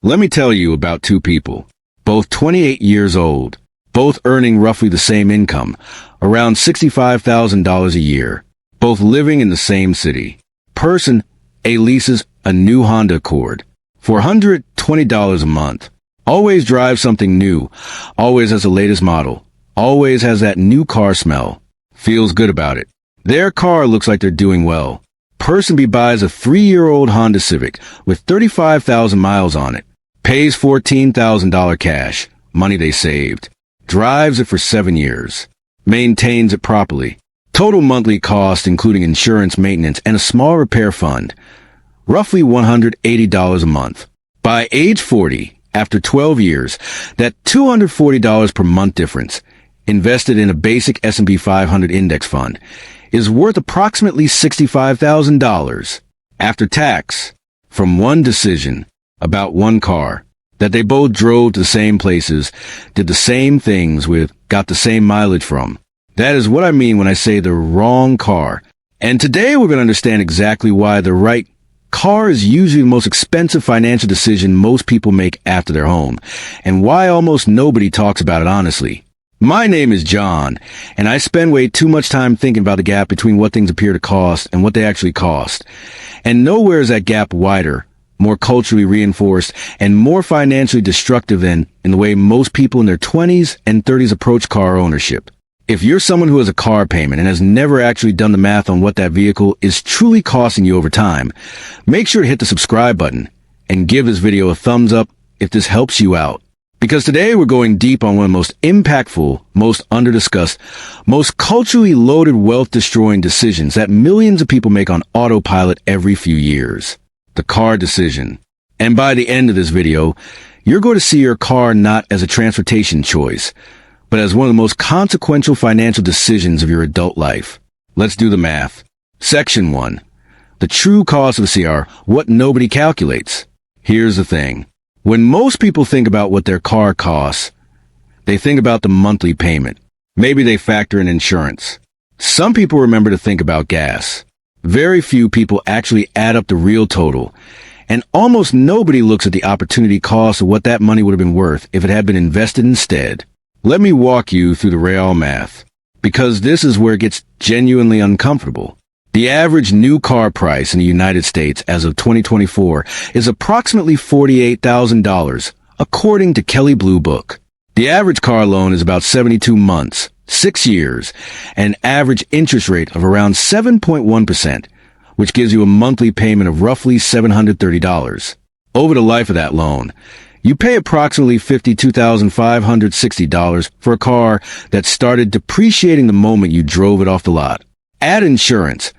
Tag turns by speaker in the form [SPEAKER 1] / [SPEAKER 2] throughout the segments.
[SPEAKER 1] Let me tell you about two people, both 28 years old, both earning roughly the same income, around $65,000 a year, both living in the same city. Person A leases a new Honda Accord, $420 a month. Always drives something new, always has the latest model, always has that new car smell. Feels good about it. Their car looks like they're doing well. Person B buys a 3-year-old Honda Civic with 35,000 miles on it. Pays $14,000 cash, money they saved. Drives it for 7 years. Maintains it properly. Total monthly cost, including insurance, maintenance, and a small repair fund, roughly $180 a month. By age 40, after 12 years, that $240 per month difference, invested in a basic S&P 500 index fund, is worth approximately $65,000 after tax from one decision about one car that they both drove to the same places, did the same things with, got the same mileage from. That is what I mean when I say the wrong car. And today we're going to understand exactly why the right car is usually the most expensive financial decision most people make after their home, and why almost nobody talks about it honestly. My name is John, and I spend way too much time thinking about the gap between what things appear to cost and what they actually cost. And nowhere is that gap wider, more culturally reinforced, and more financially destructive than in the way most people in their 20s and 30s approach car ownership. If you're someone who has a car payment and has never actually done the math on what that vehicle is truly costing you over time, make sure to hit the subscribe button and give this video a thumbs up if this helps you out. Because today we're going deep on one of the most impactful, most underdiscussed, most culturally loaded wealth-destroying decisions that millions of people make on autopilot every few years. The car decision. And by the end of this video, you're going to see your car not as a transportation choice, but as one of the most consequential financial decisions of your adult life. Let's do the math. Section 1. The true cost of a CR, what nobody calculates. Here's the thing. When most people think about what their car costs, they think about the monthly payment. Maybe they factor in insurance. Some people remember to think about gas. Very few people actually add up the real total, and almost nobody looks at the opportunity cost of what that money would have been worth if it had been invested instead. Let me walk you through the real math, because this is where it gets genuinely uncomfortable. The average new car price in the United States as of 2024 is approximately $48,000, according to Kelley Blue Book. The average car loan is about 72 months, 6 years, and an average interest rate of around 7.1%, which gives you a monthly payment of roughly $730. Over the life of that loan, you pay approximately $52,560 for a car that started depreciating the moment you drove it off the lot. Add insurance.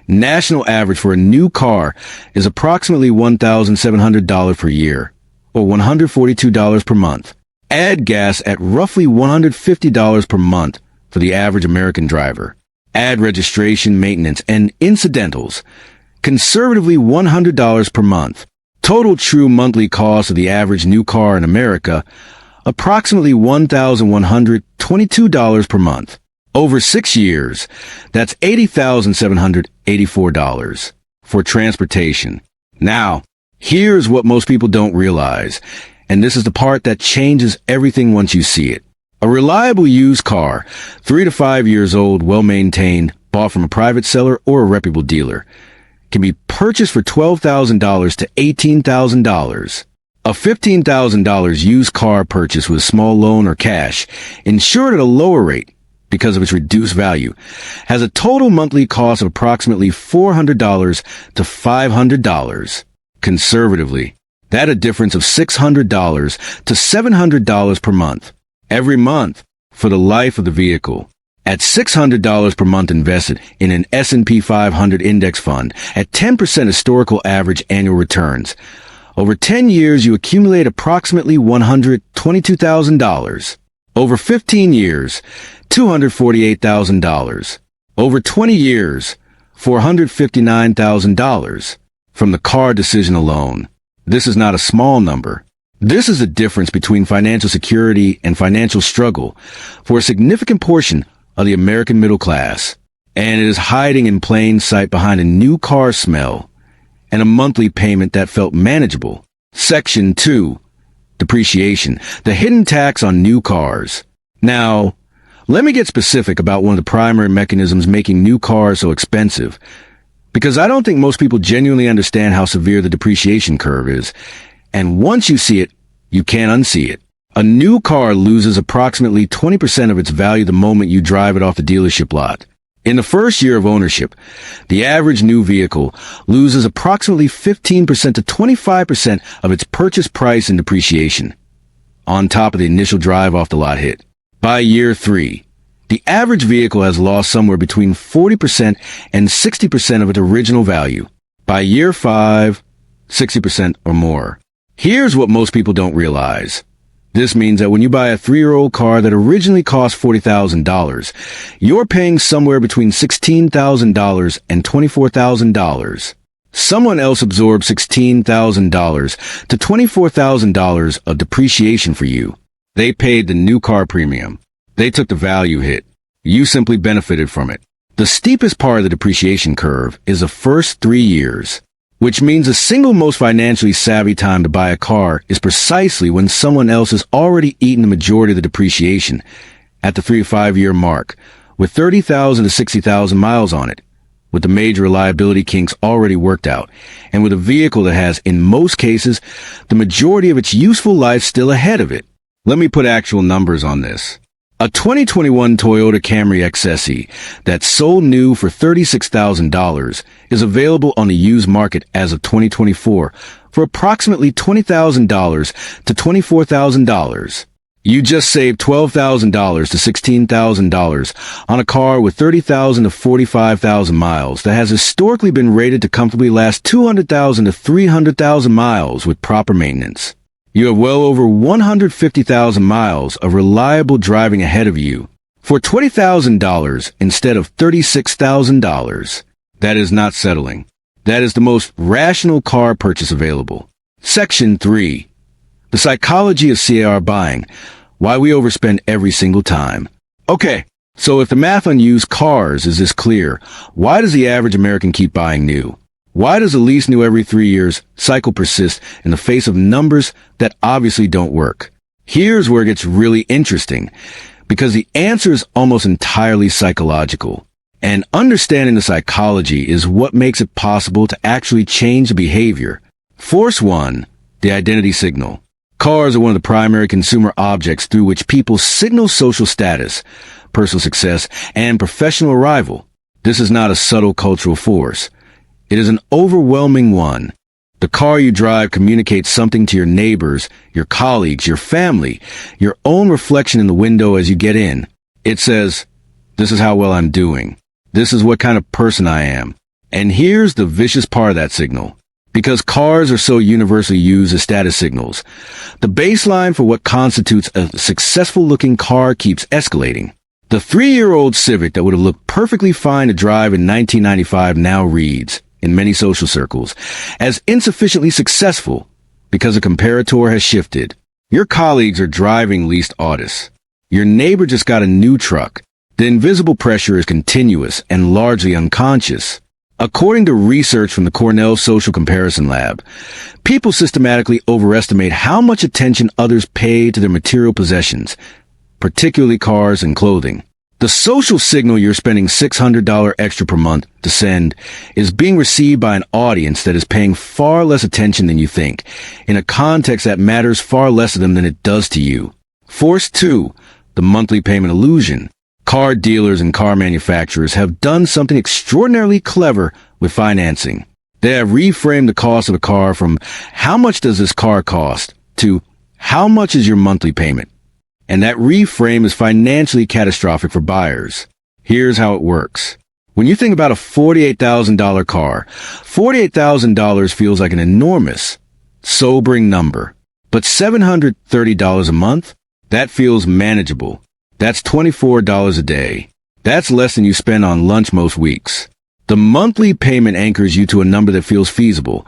[SPEAKER 1] National average for a new car is approximately $1,700 per year, or $142 per month. Add gas at roughly $150 per month for the average American driver. Add registration, maintenance, and incidentals. Conservatively $100 per month. Total true monthly cost of the average new car in America, approximately $1,122 per month. Over 6 years, that's $80,784 for transportation. Now, here's what most people don't realize, and this is the part that changes everything once you see it. A reliable used car, 3 to 5 years old, well-maintained, bought from a private seller or a reputable dealer, can be purchased for $12,000 to $18,000. A $15,000 used car purchase with a small loan or cash, insured at a lower rate because of its reduced value, has a total monthly cost of approximately $400 to $500. Conservatively, that's a difference of $600 to $700 per month, every month, for the life of the vehicle. At $600 per month invested in an S&P 500 index fund at 10% historical average annual returns, over 10 years you accumulate approximately $122,000. Over 15 years, $248,000. Over 20 years, $459,000 from the car decision alone. This is not a small number. This is the difference between financial security and financial struggle for a significant portion of the American middle class. And it is hiding in plain sight behind a new car smell and a monthly payment that felt manageable. Section 2. Depreciation, the hidden tax on new cars. Now, let me get specific about one of the primary mechanisms making new cars so expensive, because I don't think most people genuinely understand how severe the depreciation curve is, and once you see it, you can't unsee it. A new car loses approximately 20% of its value the moment you drive it off the dealership lot. In the first year of ownership, the average new vehicle loses approximately 15% to 25% of its purchase price in depreciation, on top of the initial drive off the lot hit. By year 3, the average vehicle has lost somewhere between 40% and 60% of its original value. By year 5, 60% or more. Here's what most people don't realize. This means that when you buy a 3-year-old car that originally cost $40,000, you're paying somewhere between $16,000 and $24,000. Someone else absorbs $16,000 to $24,000 of depreciation for you. They paid the new car premium. They took the value hit. You simply benefited from it. The steepest part of the depreciation curve is the first 3 years, which means the single most financially savvy time to buy a car is precisely when someone else has already eaten the majority of the depreciation at the 3 to 5 year mark, with 30,000 to 60,000 miles on it, with the major reliability kinks already worked out, and with a vehicle that has, in most cases, the majority of its useful life still ahead of it. Let me put actual numbers on this. A 2021 Toyota Camry XSE that's sold new for $36,000 is available on the used market as of 2024 for approximately $20,000 to $24,000. You just saved $12,000 to $16,000 on a car with 30,000 to 45,000 miles that has historically been rated to comfortably last 200,000 to 300,000 miles with proper maintenance. You have well over 150,000 miles of reliable driving ahead of you for $20,000 instead of $36,000. That is not settling. That is the most rational car purchase available. Section 3. The psychology of CAR buying. Why we overspend every single time. Okay, so if the math on used cars is this clear, why does the average American keep buying new? Why does a lease new every 3 years cycle persist in the face of numbers that obviously don't work? Here's where it gets really interesting, because the answer is almost entirely psychological. And understanding the psychology is what makes it possible to actually change the behavior. Force 1, the identity signal. Cars are one of the primary consumer objects through which people signal social status, personal success, and professional arrival. This is not a subtle cultural force. It is an overwhelming one. The car you drive communicates something to your neighbors, your colleagues, your family, your own reflection in the window as you get in. It says, this is how well I'm doing. This is what kind of person I am. And here's the vicious part of that signal. Because cars are so universally used as status signals, the baseline for what constitutes a successful-looking car keeps escalating. The 3-year-old Civic that would have looked perfectly fine to drive in 1995 now reads, in many social circles, as insufficiently successful because a comparator has shifted. Your colleagues are driving leased Autos. Your neighbor just got a new truck. The invisible pressure is continuous and largely unconscious. According to research from the Cornell Social Comparison Lab, people systematically overestimate how much attention others pay to their material possessions, particularly cars and clothing. The social signal you're spending $600 extra per month to send is being received by an audience that is paying far less attention than you think, in a context that matters far less to them than it does to you. Force 2, the monthly payment illusion. Car dealers and car manufacturers have done something extraordinarily clever with financing. They have reframed the cost of a car from how much does this car cost to how much is your monthly payment. And that reframe is financially catastrophic for buyers. Here's how it works. When you think about a $48,000 car, $48,000 feels like an enormous, sobering number. But $730 a month? That feels manageable. That's $24 a day. That's less than you spend on lunch most weeks. The monthly payment anchors you to a number that feels feasible,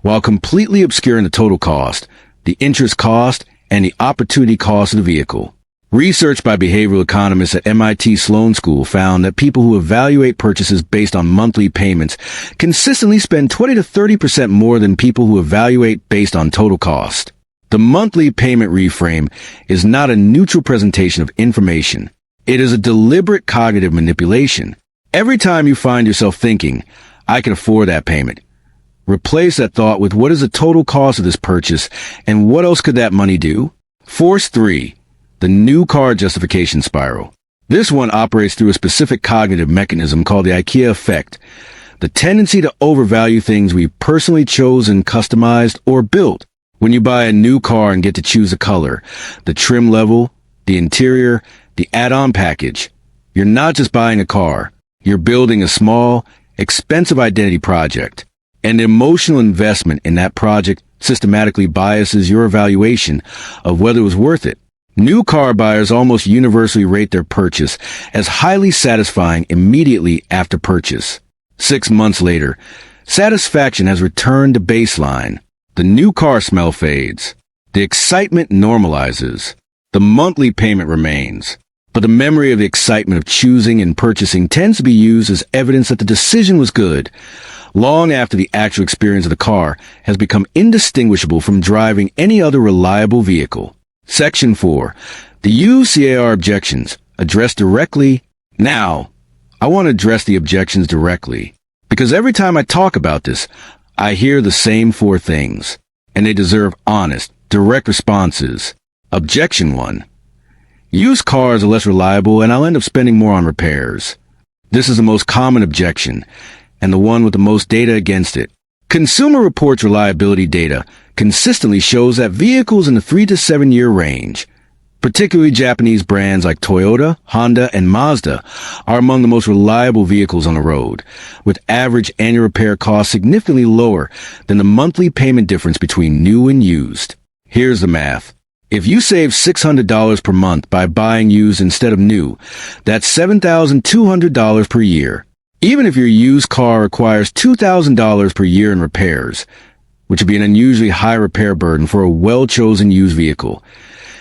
[SPEAKER 1] while completely obscuring the total cost, the interest cost, and the opportunity cost of the vehicle. Research by behavioral economists at MIT Sloan School found that people who evaluate purchases based on monthly payments consistently spend 20 to 30% more than people who evaluate based on total cost. The monthly payment reframe is not a neutral presentation of information. It is a deliberate cognitive manipulation. Every time you find yourself thinking, I can afford that payment, replace that thought with what is the total cost of this purchase and what else could that money do? Force 3. The new car justification spiral. This one operates through a specific cognitive mechanism called the IKEA effect, the tendency to overvalue things we've personally chosen, customized, or built. When you buy a new car and get to choose the color, the trim level, the interior, the add-on package, you're not just buying a car, you're building a small, expensive identity project. And the emotional investment in that project systematically biases your evaluation of whether it was worth it. New car buyers almost universally rate their purchase as highly satisfying immediately after purchase. 6 months later, satisfaction has returned to baseline. The new car smell fades. The excitement normalizes. The monthly payment remains. But the memory of the excitement of choosing and purchasing tends to be used as evidence that the decision was good, long after the actual experience of the car has become indistinguishable from driving any other reliable vehicle. Section 4. The UCAR objections, addressed directly. Now, I want to address the objections directly, because every time I talk about this, I hear the same 4 things, and they deserve honest, direct responses. Objection 1. Used cars are less reliable, and I'll end up spending more on repairs. This is the most common objection, and the one with the most data against it. Consumer Reports reliability data consistently shows that vehicles in the 3 to 7 year range, particularly Japanese brands like Toyota, Honda, and Mazda, are among the most reliable vehicles on the road, with average annual repair costs significantly lower than the monthly payment difference between new and used. Here's the math. If you save $600 per month by buying used instead of new, that's $7,200 per year. Even if your used car requires $2,000 per year in repairs, which would be an unusually high repair burden for a well-chosen used vehicle,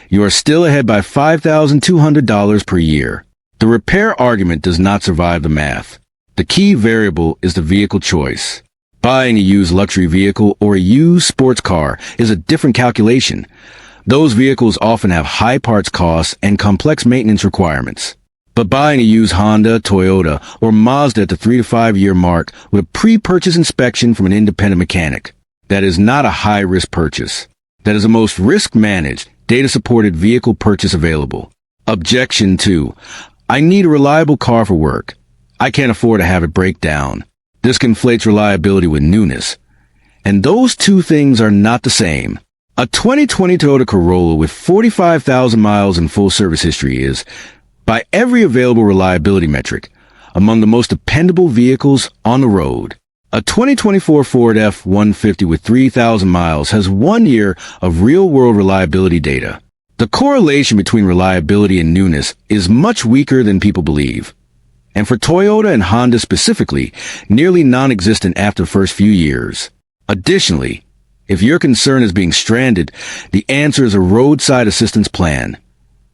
[SPEAKER 1] you are still ahead by $5,200 per year. The repair argument does not survive the math. The key variable is the vehicle choice. Buying a used luxury vehicle or a used sports car is a different calculation. Those vehicles often have high parts costs and complex maintenance requirements. But buying a used Honda, Toyota, or Mazda at the 3 to 5 year mark with a pre-purchase inspection from an independent mechanic, that is not a high-risk purchase. That is the most risk-managed, data-supported vehicle purchase available. Objection 2. I need a reliable car for work. I can't afford to have it break down. This conflates reliability with newness. And those two things are not the same. A 2020 Toyota Corolla with 45,000 miles in full service history is, by every available reliability metric, among the most dependable vehicles on the road. A 2024 Ford F-150 with 3,000 miles has 1 year of real-world reliability data. The correlation between reliability and newness is much weaker than people believe. And for Toyota and Honda specifically, nearly non-existent after the first few years. Additionally, if your concern is being stranded, the answer is a roadside assistance plan.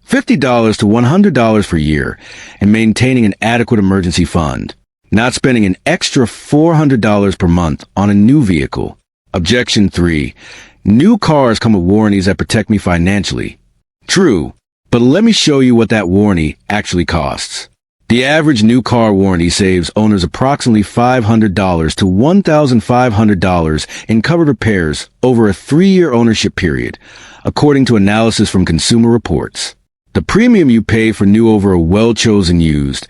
[SPEAKER 1] $50 to $100 per year, and maintaining an adequate emergency fund, not spending an extra $400 per month on a new vehicle. Objection 3. New cars come with warranties that protect me financially. True, but let me show you what that warranty actually costs. The average new car warranty saves owners approximately $500 to $1,500 in covered repairs over a 3-year ownership period, according to analysis from Consumer Reports. The premium you pay for new over a well-chosen used,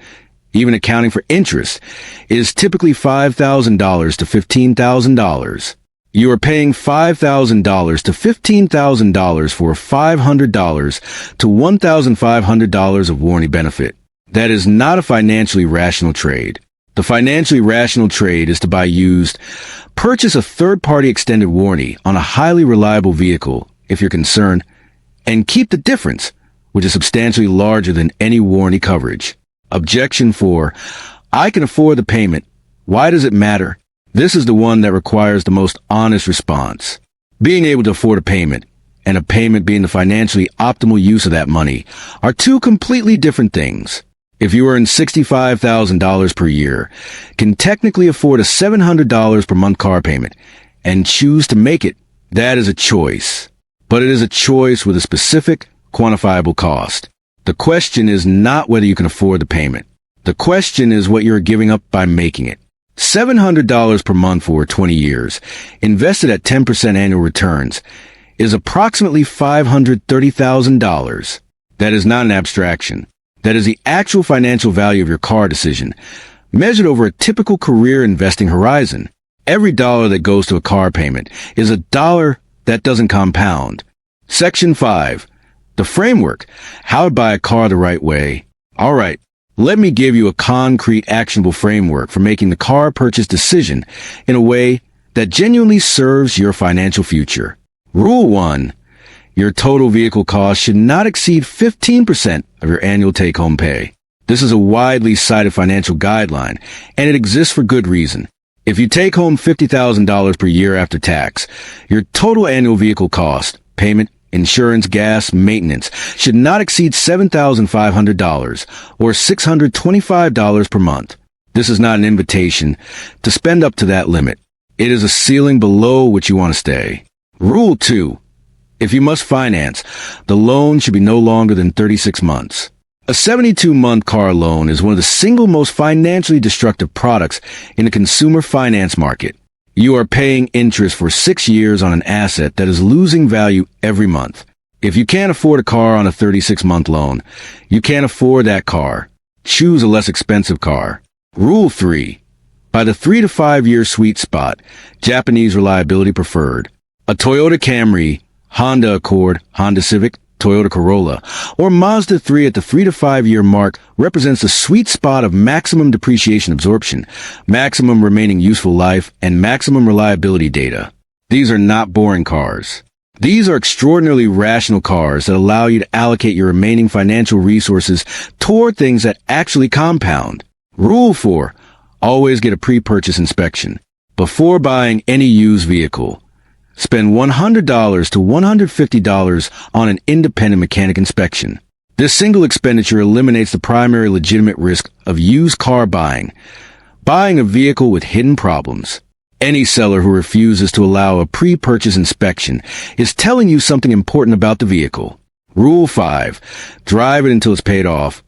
[SPEAKER 1] even accounting for interest, is typically $5,000 to $15,000. You are paying $5,000 to $15,000 for $500 to $1,500 of warranty benefit. That is not a financially rational trade. The financially rational trade is to buy used, purchase a third-party extended warranty on a highly reliable vehicle, if you're concerned, and keep the difference, which is substantially larger than any warranty coverage. Objection 4. I can afford the payment. Why does it matter? This is the one that requires the most honest response. Being able to afford a payment, and a payment being the financially optimal use of that money are two completely different things. If you earn $65,000 per year, can technically afford a $700 per month car payment, and choose to make it, that is a choice. But it is a choice with a specific, quantifiable cost. The question is not whether you can afford the payment. The question is what you're giving up by making it. $700 per month for 20 years, invested at 10% annual returns, is approximately $530,000. That is not an abstraction. That is the actual financial value of your car decision, measured over a typical career investing horizon. Every dollar that goes to a car payment is a dollar that doesn't compound. Section 5. The framework. How to buy a car the right way. All right. Let me give you a concrete, actionable framework for making the car purchase decision in a way that genuinely serves your financial future. Rule 1. Your total vehicle cost should not exceed 15% of your annual take-home pay. This is a widely cited financial guideline, and it exists for good reason. If you take home $50,000 per year after tax, your total annual vehicle cost, payment, insurance, gas, maintenance, should not exceed $7,500 or $625 per month. This is not an invitation to spend up to that limit. It is a ceiling below which you want to stay. Rule 2. If you must finance, the loan should be no longer than 36 months. A 72-month car loan is one of the single most financially destructive products in the consumer finance market. You are paying interest for 6 years on an asset that is losing value every month. If you can't afford a car on a 36-month loan, you can't afford that car. Choose a less expensive car. Rule 3. By the 3 to 5 year sweet spot, Japanese reliability preferred. A Toyota Camry, Honda Accord, Honda Civic, Toyota Corolla, or Mazda 3 at the 3 to 5 year mark represents the sweet spot of maximum depreciation absorption, maximum remaining useful life, and maximum reliability data. These are not boring cars. These are extraordinarily rational cars that allow you to allocate your remaining financial resources toward things that actually compound. Rule 4. Always get a pre-purchase inspection. Before buying any used vehicle, spend $100 to $150 on an independent mechanic inspection. This single expenditure eliminates the primary legitimate risk of used car buying a vehicle with hidden problems. Any seller who refuses to allow a pre-purchase inspection is telling you something important about the vehicle. Rule 5. Drive it until it's paid off,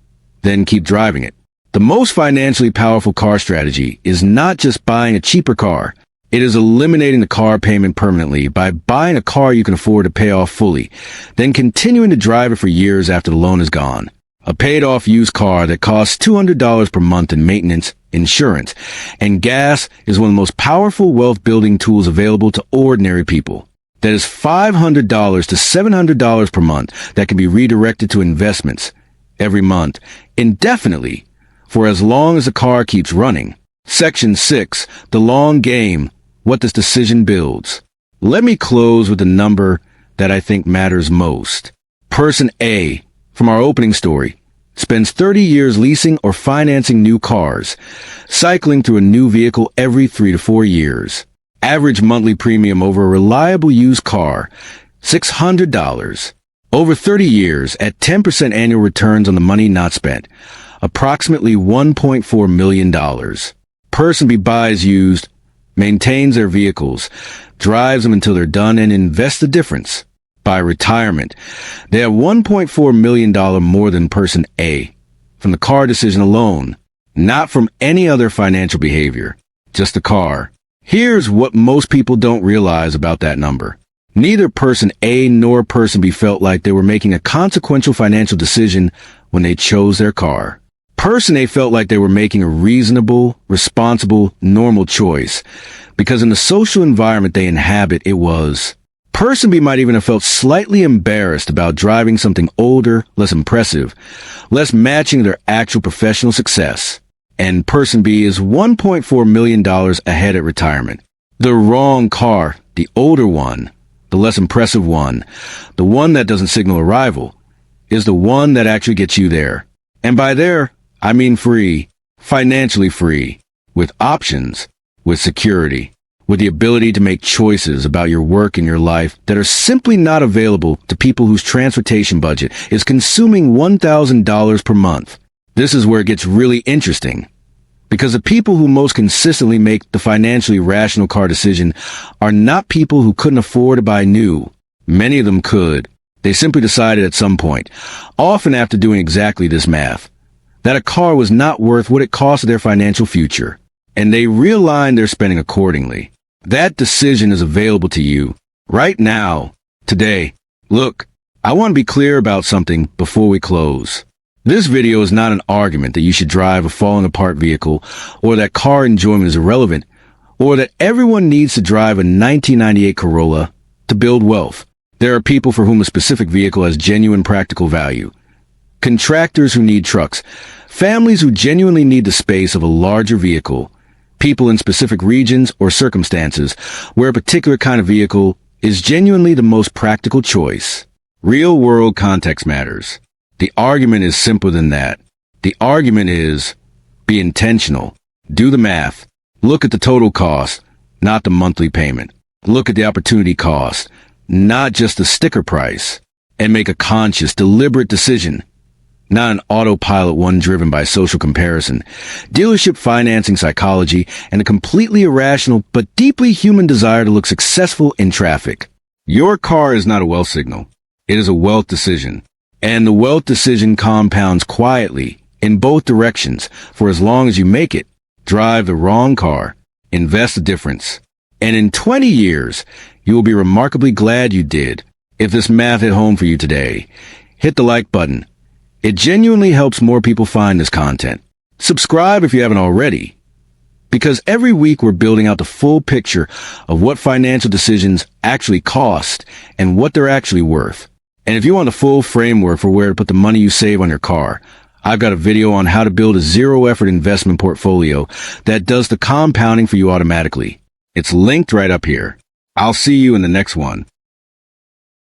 [SPEAKER 1] then keep driving it. The most financially powerful car strategy is not just buying a cheaper car. It is eliminating the car payment permanently by buying a car you can afford to pay off fully, then continuing to drive it for years after the loan is gone. A paid-off used car that costs $200 per month in maintenance, insurance, and gas is one of the most powerful wealth-building tools available to ordinary people. That is $500 to $700 per month that can be redirected to investments every month, indefinitely, for as long as the car keeps running. Section 6. The long game. What this decision builds. Let me close with the number that I think matters most. Person A, from our opening story, spends 30 years leasing or financing new cars, cycling through a new vehicle every 3 to 4 years. Average monthly premium over a reliable used car, $600. Over 30 years at 10% annual returns on the money not spent, approximately $1.4 million. Person B buys used, maintains their vehicles, drives them until they're done, and invests the difference. By retirement, they have $1.4 million more than person A from the car decision alone, not from any other financial behavior, just the car. Here's what most people don't realize about that number. Neither person A nor person B felt like they were making a consequential financial decision when they chose their car. Person A felt like they were making a reasonable, responsible, normal choice, because in the social environment they inhabit, it was. Person B might even have felt slightly embarrassed about driving something older, less impressive, less matching their actual professional success. And person B is $1.4 million ahead at retirement. The wrong car, the older one, the less impressive one, the one that doesn't signal arrival, is the one that actually gets you there. And by there, I mean free, financially free, with options, with security, with the ability to make choices about your work and your life that are simply not available to people whose transportation budget is consuming $1,000 per month. This is where it gets really interesting, because the people who most consistently make the financially rational car decision are not people who couldn't afford to buy new. Many of them could. They simply decided at some point, often after doing exactly this math, that a car was not worth what it cost their financial future, and they realigned their spending accordingly. That decision is available to you right now, today. Look, I want to be clear about something before we close. This video is not an argument that you should drive a falling apart vehicle, or that car enjoyment is irrelevant, or that everyone needs to drive a 1998 Corolla to build wealth. There are people for whom a specific vehicle has genuine practical value. Contractors who need trucks, families who genuinely need the space of a larger vehicle, people in specific regions or circumstances where a particular kind of vehicle is genuinely the most practical choice. Real-world context matters. The argument is simpler than that. The argument is, be intentional. Do the math. Look at the total cost, not the monthly payment. Look at the opportunity cost, not just the sticker price, and make a conscious, deliberate decision, not an autopilot one driven by social comparison, dealership financing psychology, and a completely irrational but deeply human desire to look successful in traffic. Your car is not a wealth signal. It is a wealth decision. And the wealth decision compounds quietly in both directions for as long as you make it. Drive the wrong car. Invest the difference. And in 20 years, you will be remarkably glad you did. If this math hit home for you today, hit the like button. It genuinely helps more people find this content. Subscribe if you haven't already, because every week we're building out the full picture of what financial decisions actually cost and what they're actually worth. And if you want a full framework for where to put the money you save on your car, I've got a video on how to build a zero-effort investment portfolio that does the compounding for you automatically. It's linked right up here. I'll see you in the next one.